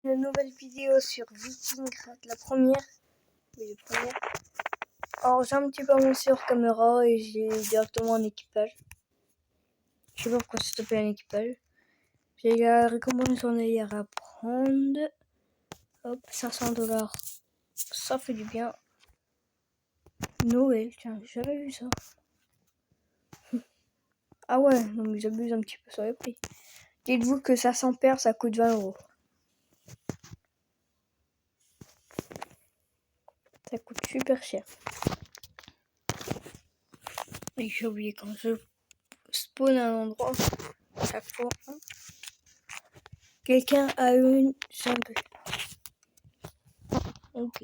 une nouvelle vidéo sur Vikingcraft, la première. Oui, la première. Alors j'ai un petit peu avancé hors caméra et j'ai directement un équipage. Je sais pas pourquoi ça s'appelle un équipage. J'ai la récompense journalière à prendre. Hop, 500$. Ça fait du bien. Noël, tiens, j'avais vu ça. Ah ouais, non mais j'abuse un petit peu sur les prix. Dites-vous que 500 paires, ça coûte 20€. Ça coûte super cher. Et j'ai oublié quand je spawn à un endroit, chaque fois, quelqu'un a une jambe. Ok.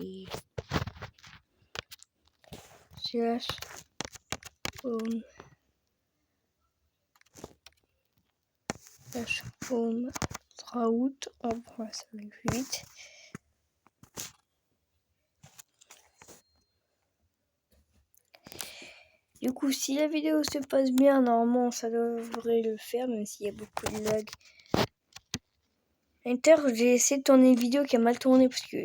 Slash home. Slash home. Route. On prend ça avec 8. Du coup, si la vidéo se passe bien, normalement ça devrait le faire, même s'il y a beaucoup de lag. Inter, j'ai essayé de tourner une vidéo qui a mal tourné parce que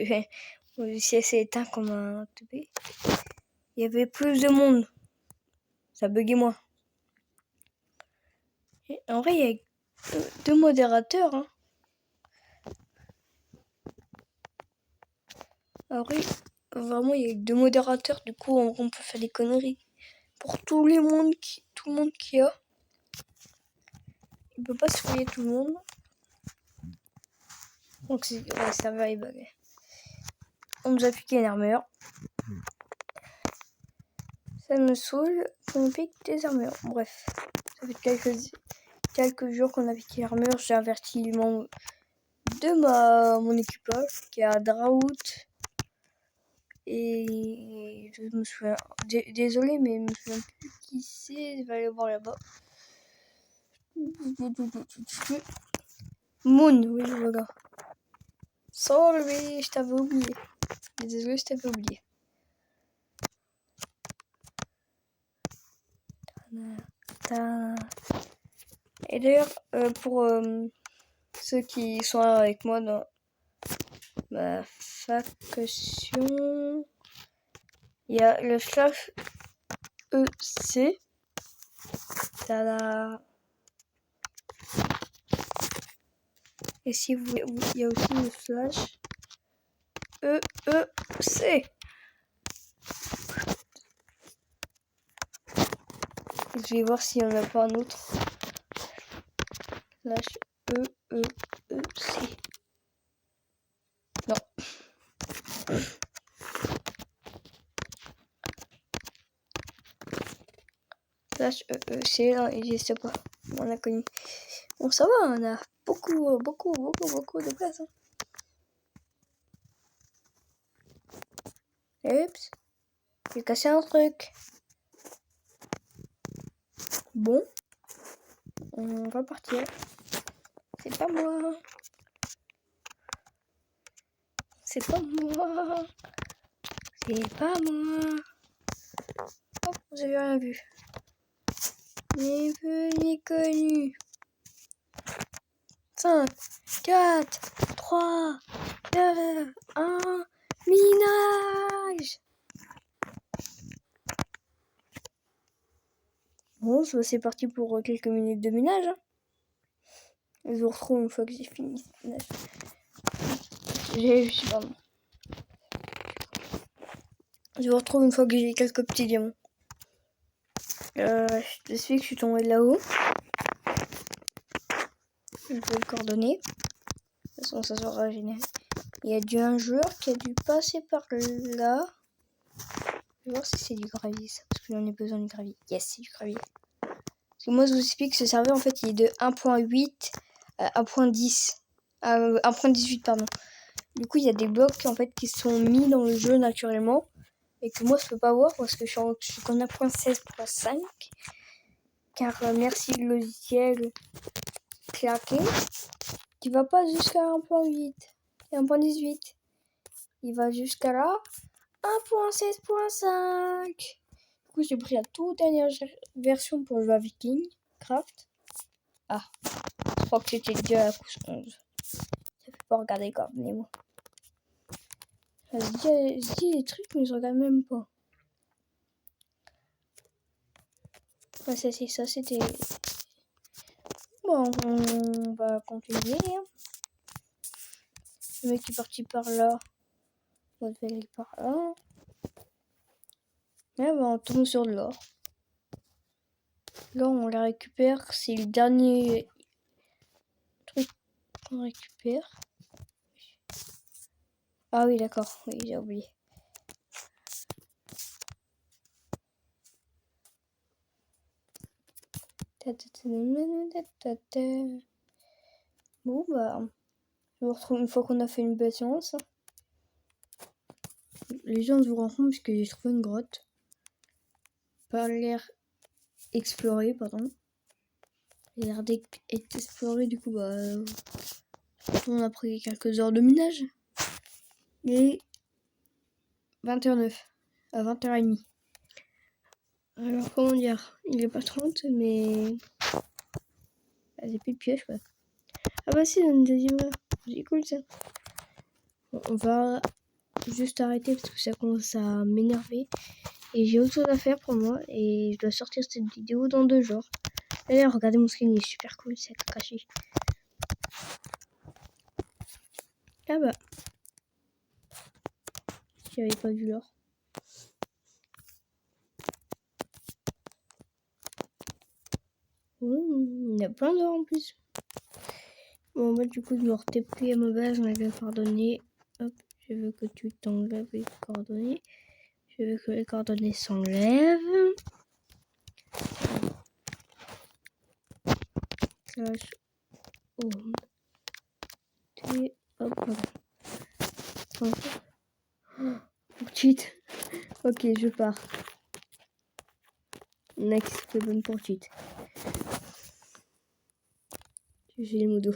mon logiciel s'est éteint comme un teubé. Il y avait plus de monde. Ça buguait moins. Et en vrai, il y a 2 modérateurs. Hein. En vrai, vraiment, il y a 2 modérateurs. Du coup, on peut faire des conneries. Pour tout le monde qui a. Il peut pas surveiller tout le monde. Donc, ça va, il bug. On nous a piqué une armure. Ça me saoule qu'on pique des armures. Bref, ça fait quelques jours qu'on a piqué l'armure. J'ai averti les membres de mon équipage qui est à Draout. Et je me souviens. Désolé, mais je me souviens plus qui c'est. Je vais aller voir là-bas. Moon, oui, voilà. Sorry, je t'avais oublié. Désolé, je t'avais oublié. Et d'ailleurs, pour ceux qui sont avec moi dans ma faction, il y a le slash EC. Tada. Et si vous il y a aussi le slash EEC. Je vais voir s'il n'y en a pas un autre. Slash EEC. Non. Slash EEC, non, il n'existe pas. On a connu. Bon, ça va, on a beaucoup de place. Hein. Oups. J'ai cassé un truc. Bon. On va partir. C'est pas moi. C'est pas moi. C'est pas moi. Oh, vous avez rien vu. Ni vu ni connu. 5, 4, 3, 2, 1. Minage. Bon, c'est parti pour quelques minutes de minage. Hein. Je vous retrouve une fois que j'ai fini ce minage. Pardon. Je vous retrouve une fois que j'ai quelques petits diamants. Je sais que je suis tombé de là-haut. Je peux le coordonner. De toute façon, ça sera génial. Il y a un joueur qui a dû passer par là. Je vais voir si c'est du gravier, ça, parce que j'en ai besoin de gravier. Yes, c'est du gravier. Parce que moi, je vous explique, ce serveur, en fait, il est de 1.8 à 1.10. 1.18, pardon. Du coup, il y a des blocs, en fait, qui sont mis dans le jeu naturellement. Et que moi, je peux pas voir parce que je suis qu'en 1.16.5. Car merci le logiciel claqué. Qui va pas jusqu'à 1.8 et 1.18. Il va jusqu'à là. 1.16.5. Du coup, j'ai pris la toute dernière version pour jouer à Vikingcraft. Ah, je crois que c'était déjà la couche 11. pas regarder les coordonnées, moi. Je dis des trucs, mais je regarde même pas. Ouais, c'est ça, c'était... Bon, on va continuer. Hein. Le mec est parti par là. On va aller par là. Et bon, on tombe sur de l'or. Là, on la récupère. C'est le dernier truc qu'on récupère. Ah oui, d'accord. Oui, j'ai oublié. Bon, bah, je vous retrouve une fois qu'on a fait une belle séance. Les gens se vous rencontrent parce que j'ai trouvé une grotte. Pas l'air explorée, pardon. L'air d'être explorée, du coup, bah, on a pris quelques heures de minage. Et 21h09 à 20h30. Alors, comment dire, il est pas 30, mais... Ah, j'ai plus de pièges, quoi. Ah bah si, une deuxième heure. C'est cool, ça. Bon, on va juste arrêter parce que ça commence à m'énerver. Et j'ai autre chose à faire pour moi. Et je dois sortir cette vidéo dans 2 jours. D'ailleurs, regardez mon skin, il est super cool, c'est caché. Ah bah. J'avais pas vu l'or. Il y a plein d'or en plus. Bon, bah, du coup, je me re-TP à ma base, on avait les coordonnées. Hop, je veux que tu t'enlèves les coordonnées. Je veux que les coordonnées s'enlèvent. Slash home. Et hop, voilà. Pour cheat. Ok, je pars. Next, c'est bon pour cheat. J'ai les mots d'eau.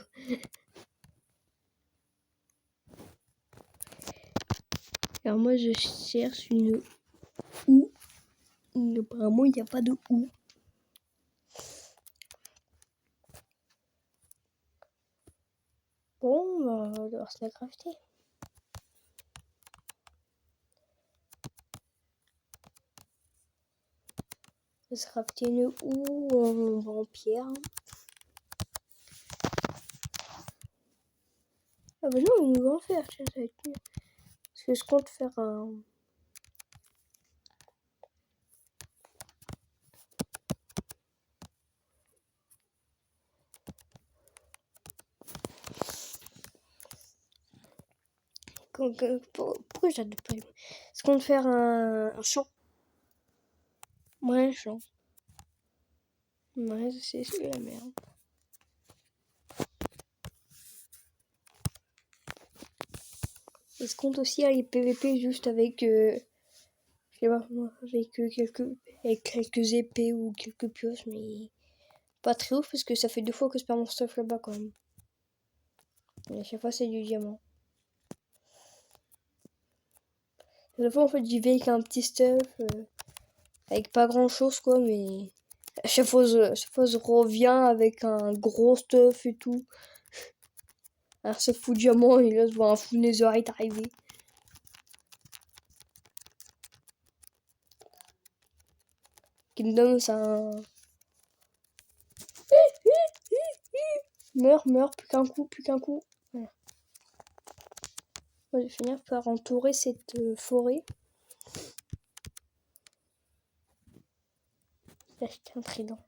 Alors moi je cherche une ou. Apparemment il n'y a pas de ou. Bon, bah, on va devoir se la crafter. On va se crafter une ou en pierre. Ah bah non, on va en faire, tiens, ça va être mieux. Parce que je compte faire un... Pourquoi j'adore pas? Je compte faire un champ. Ouais, un champ. Ouais, c'est la merde. Et je compte aussi aller PVP juste avec... je sais pas moi, avec quelques épées ou quelques pioches, mais... Pas très ouf parce que ça fait 2 fois que je perds mon stuff là-bas quand même. Et à chaque fois c'est du diamant. À chaque fois en fait j'y vais avec un petit stuff, avec pas grand chose quoi, mais à chaque fois je reviens avec un gros stuff et tout. Un stuff fou diamant et là je vois un full netherite arriver. Kingdom c'est un... Meurs, plus qu'un coup, plus qu'un coup. Voilà. On va finir par entourer cette forêt. Acheter un trident.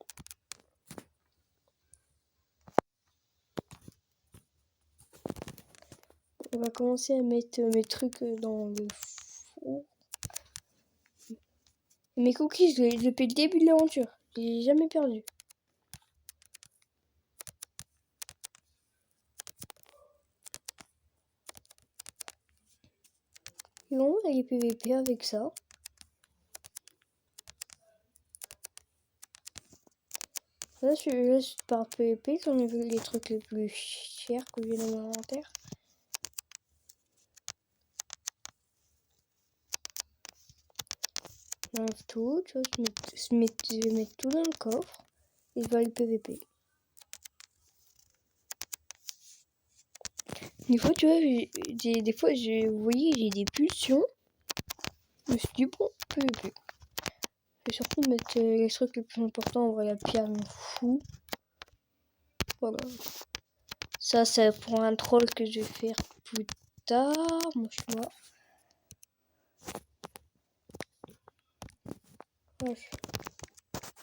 On va commencer à mettre mes trucs dans le four. Mes cookies, depuis le début de l'aventure, je les ai jamais perdus. Et on va aller PVP avec ça. Là, je suis par PVP, j'en ai vu les trucs les plus chers que j'ai dans mon inventaire. J'enlève tout, tu vois, je vais mettre tout dans le coffre et je vais aller PVP. Des fois, tu vois, des fois, vous voyez, j'ai des pulsions. Je me suis dit, bon, PVP. Je vais surtout mettre les trucs les plus importants. En vrai, la pierre, je m'en fous. Voilà. Ça, c'est pour un troll que je vais faire plus tard. Mon choix.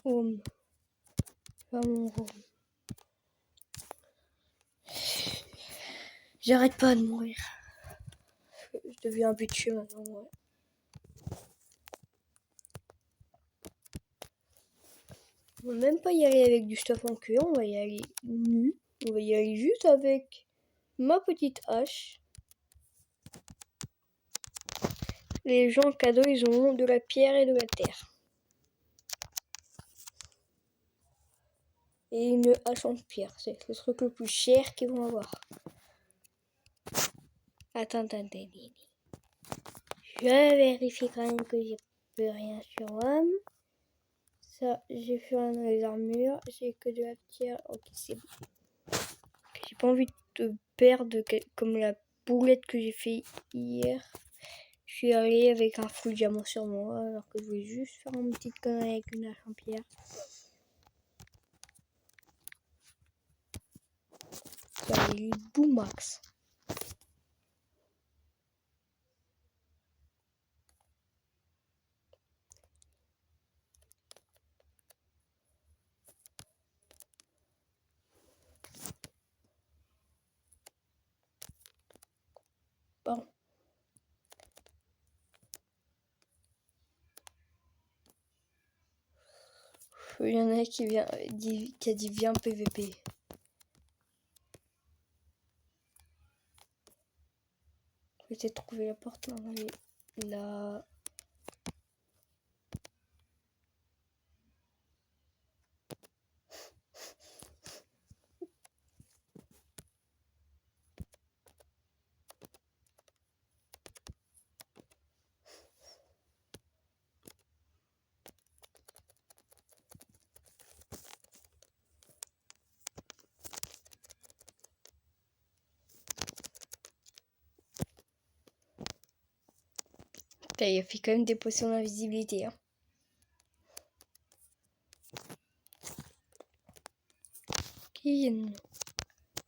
Home. Pas mon home. J'arrête pas de mourir. Je deviens habitué maintenant, ouais. On va même pas y aller avec du stuff en cuir, on va y aller nu. On va y aller juste avec ma petite hache. Les gens cadeaux, ils ont de la pierre et de la terre. Et une hache en pierre, c'est le truc le plus cher qu'ils vont avoir. Attends. Je vérifie quand même que j'ai plus rien sur l'homme. Ça, j'ai fait rien dans les armures. J'ai que de la pierre. Ok, c'est bon. J'ai pas envie de perdre comme la boulette que j'ai fait hier. Je suis allée avec un full diamant sur moi alors que je voulais juste faire une petite connerie avec une hache en pierre. Ça les boomax. Bon. Il y en a qui a dit viens PVP. Je vais essayer de trouver la porte. Non, là. Il a fait quand même des potions d'invisibilité. Hein. Qui viennent.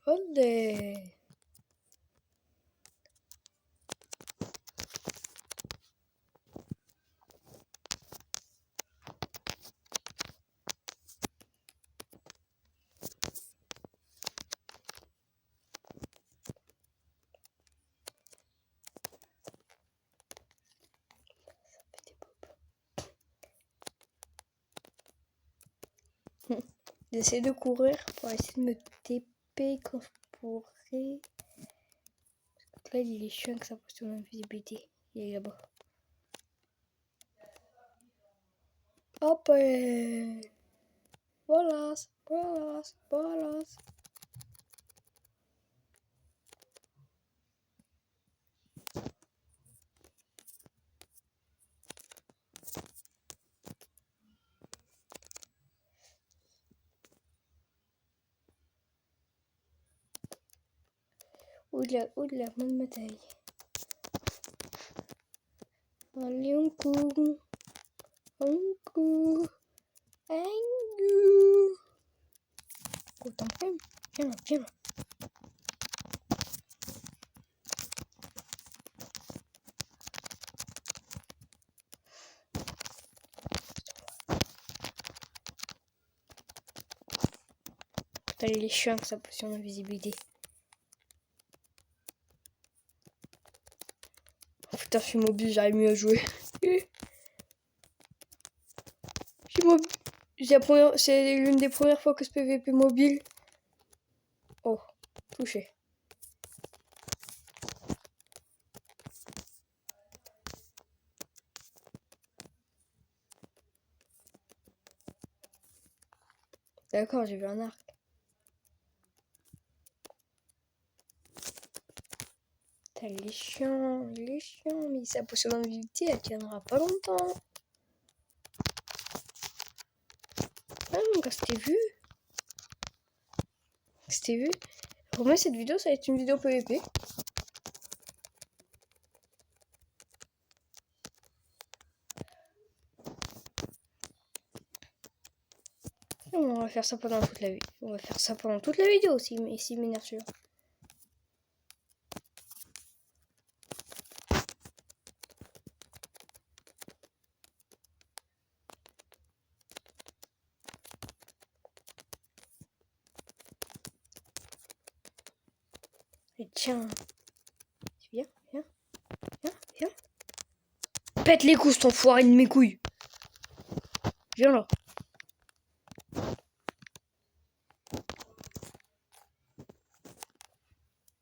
Olé. J'essaie de courir pour essayer de me TP quand je pourrais. Là, il est chiant avec sa potion d'invisibilité. Il est là-bas. Hop! Voilà. Oula, bonne bataille. Allez, on court. Oh, t'en fais. Viens là. Putain, il est chiant avec sa potion d'invisibilité. Putain, je suis mobile, j'arrive mieux à jouer. C'est l'une des premières fois que ce PVP mobile. Oh, touché. D'accord, j'ai vu un arc. Il est chiant, mais sa potion d'invisibilité, elle tiendra pas longtemps. Ah, donc c'était vu. Pour moi, cette vidéo, ça va être une vidéo PVP. On va faire ça pendant toute la vidéo. On va faire ça pendant toute la vidéo s'il m'énerve celui-là. Et tiens. Viens, viens, viens, viens. Pète les couilles, ton foiré de mes couilles. Viens là.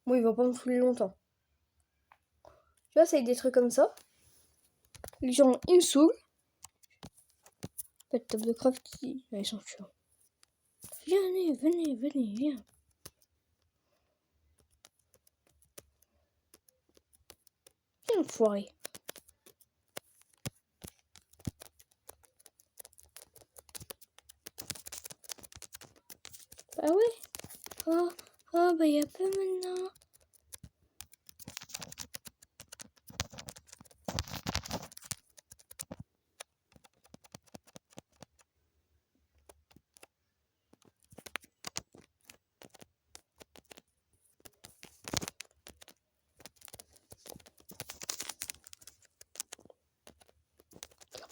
Bon, il va pas me saouler longtemps. Tu vois, c'est des trucs comme ça. Les gens, ils me saoulent. Pas de top de craft, ils sont chiants. Venez, venez, venez, viens. Viens, enfoiré. Bah ouais. Oh, oh, bah y'a pas maintenant.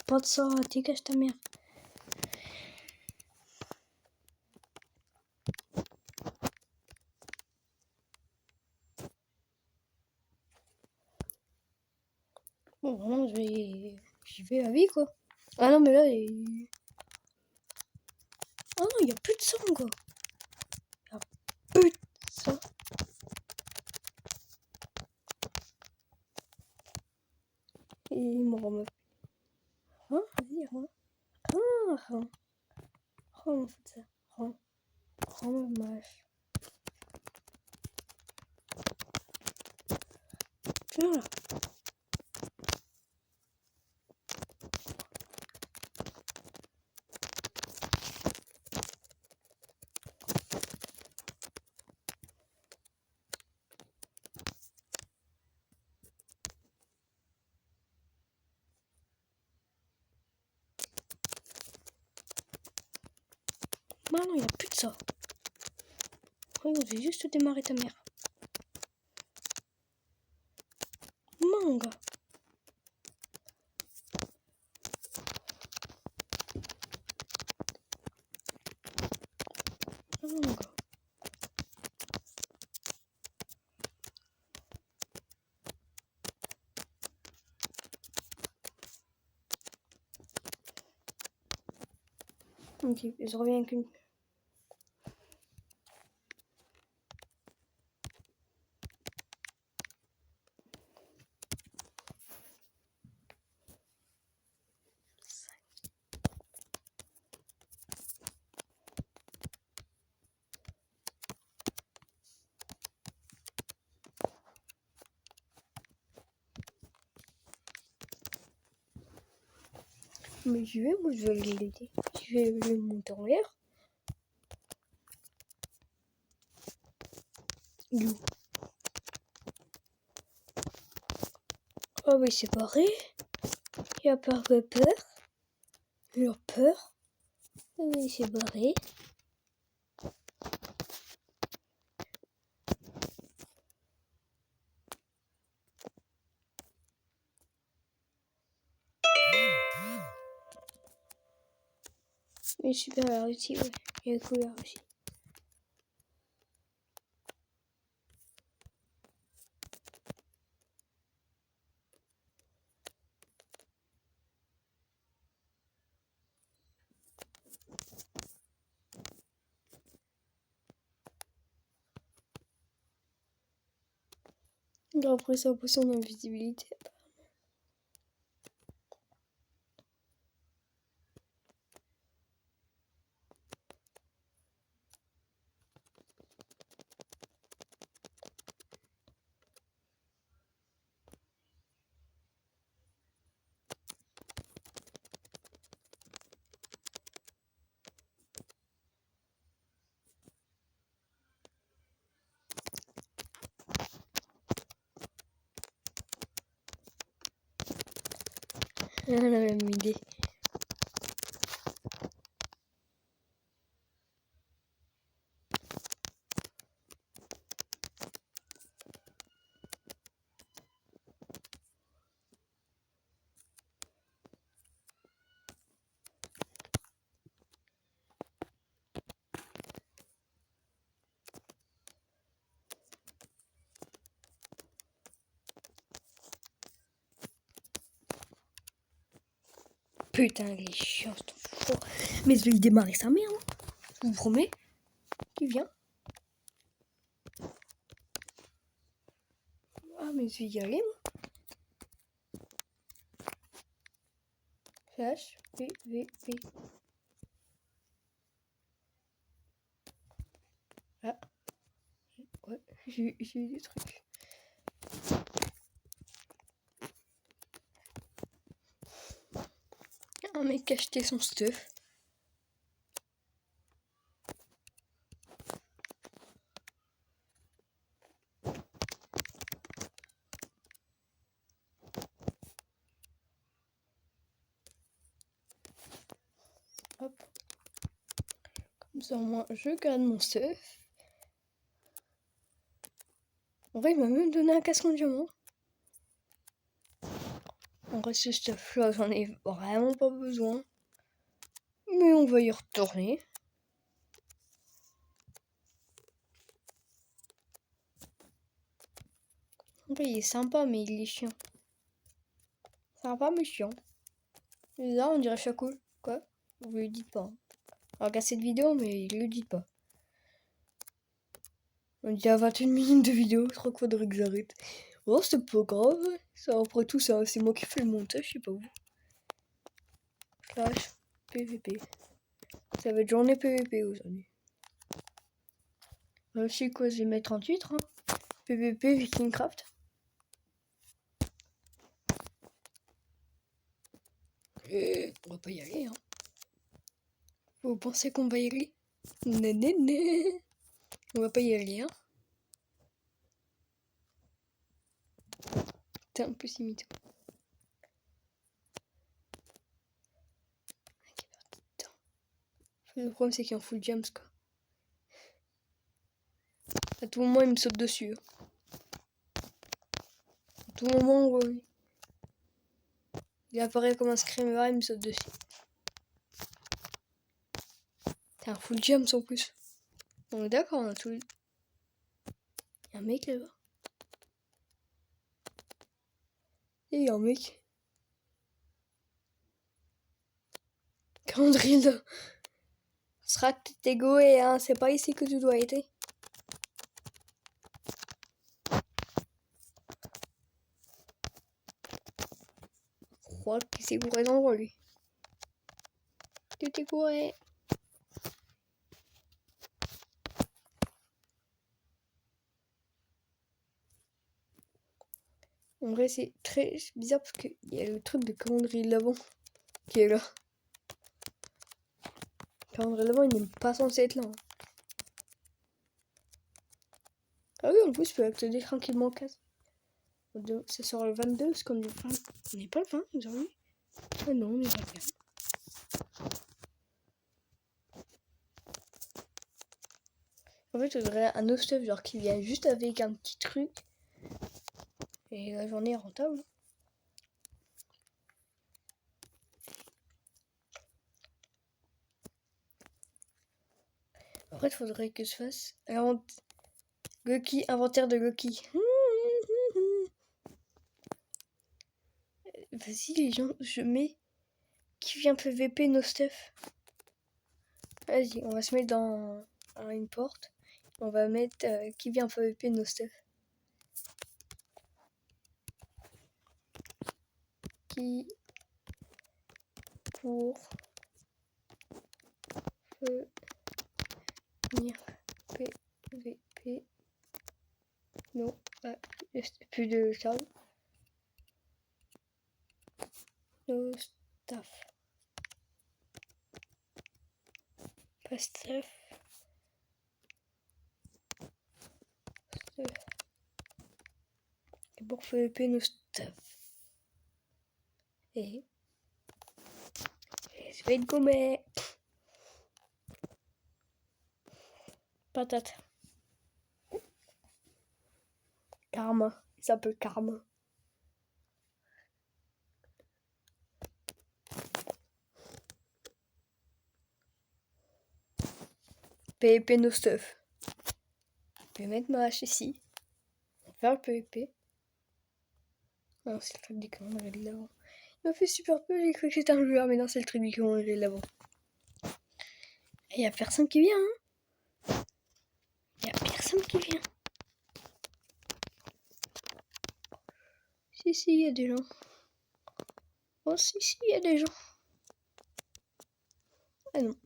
Pas de ça, dégage ta mère. Bon, vraiment, j'y vais à vie, quoi. Ah non, mais là, ah non, il n'y a plus de sang, quoi. Il n'y a plus de sang. Et il me remet. Hein, vas-y, rends. Rends. Rends, ça. Rends. Rends, mâche. Viens là. Non, il n'y a plus de ça. Regarde, j'ai juste démarré ta mère. Manga. Manga. Ok, je reviens avec une. Mais moi je vais l'aider. Je vais le monter en l'air. You. Oh mais c'est barré. Il a peur de peur. Il a peur. Oui, c'est barré. Mais super, il a réussi, ouais. Il a cool, il a réussi. Il a repris sa potion d'invisibilité. On a la même idée. Putain, il est chiant, ce fou. Mais je vais lui démarrer sa mère, hein. Je vous promets. Qui vient? Ah, mais je vais y aller, moi. Flash, V. Ah. Ouais, j'ai eu des trucs. Un mec qui a acheté son stuff. Hop. Comme ça, moi, je garde mon stuff. En vrai, il m'a même donné un casque en diamant. En vrai, ce stuff-là, j'en ai vraiment pas besoin. Mais on va y retourner. En vrai, il est sympa, mais il est chiant. Sympa, mais chiant. Et là, on dirait Chacoul. Quoi? Vous le dites pas. On regarde cette vidéo, mais il le dit pas. On dit à 21 minutes de vidéo, je crois qu'il faudrait que j'arrête. Oh, c'est pas grave. Ça, après tout, ça, c'est moi qui fais le montage, je sais pas vous. Slash PVP. Ça va être journée PVP aujourd'hui. Je sais quoi, je vais mettre en titre. Hein. PVP Vikingcraft. Et on va pas y aller. Hein. Vous pensez qu'on va y aller? Nénéné. On va pas y aller. Hein. T'es un peu si mytho. Le problème c'est qu'il est en full jams quoi. À tout moment il me saute dessus. À tout moment il apparaît comme un screamer et il me saute dessus. T'es un full jams en plus. On est d'accord, on a tout. Y'a un mec là-bas. Et y'a un mec. Calendrier là. Sera t'es goé hein, c'est pas ici que tu dois être. Je crois qu'il s'est gouré d'endroit lui. Tu t'es gouré. En vrai c'est très bizarre parce qu'il y a le truc de calendrier de l'avant qui est là. Calendrier de l'avant il n'est pas censé être là. Hein. Ah oui en plus je peux accéder tranquillement au casque. Ça sort le 22 parce qu'on est pas... On n'est pas le 20 aujourd'hui. Ah non, on n'est pas le 20. En fait, je voudrais un autre stuff genre qui vient juste avec un petit truc. Et la journée est rentable. En fait, il faudrait que je fasse Goki, inventaire de Goki. Vas-y les gens, je mets qui vient PVP nos stuff. Vas-y, on va se mettre dans une porte. On va mettre qui vient PVP nos stuff. Qui pour venir PVP. Non, plus de charge. No stuff. Pas stuff. Et pour PVP no stuff. Et Je vais être gommé. Patate. Karma. Il s'appelle Karma. PvP no stuff. Je vais mettre ma hache ici. Faire le PvP. Non, c'est le truc des calendriers de l'avant. Il m'a fait super peu, j'ai cru que c'était un joueur, mais non, c'est le truc du calendrier de l'avant. Et y a personne qui vient, hein. Y a personne qui vient. Si, y a des gens. Oh, si, y a des gens. Ah non.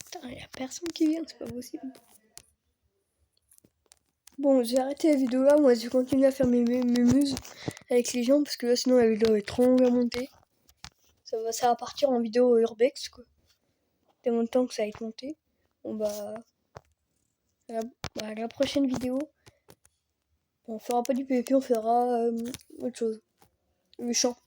Putain, y a personne qui vient, c'est pas possible. Bon, j'ai arrêté la vidéo là, moi je vais continuer à faire mes muses avec les gens parce que là sinon la vidéo est trop longue à monter. Ça va partir en vidéo urbex quoi. Tellement de temps que ça va être monté. Bon bah, la prochaine vidéo, on fera pas du PvP, on fera autre chose. Le champ.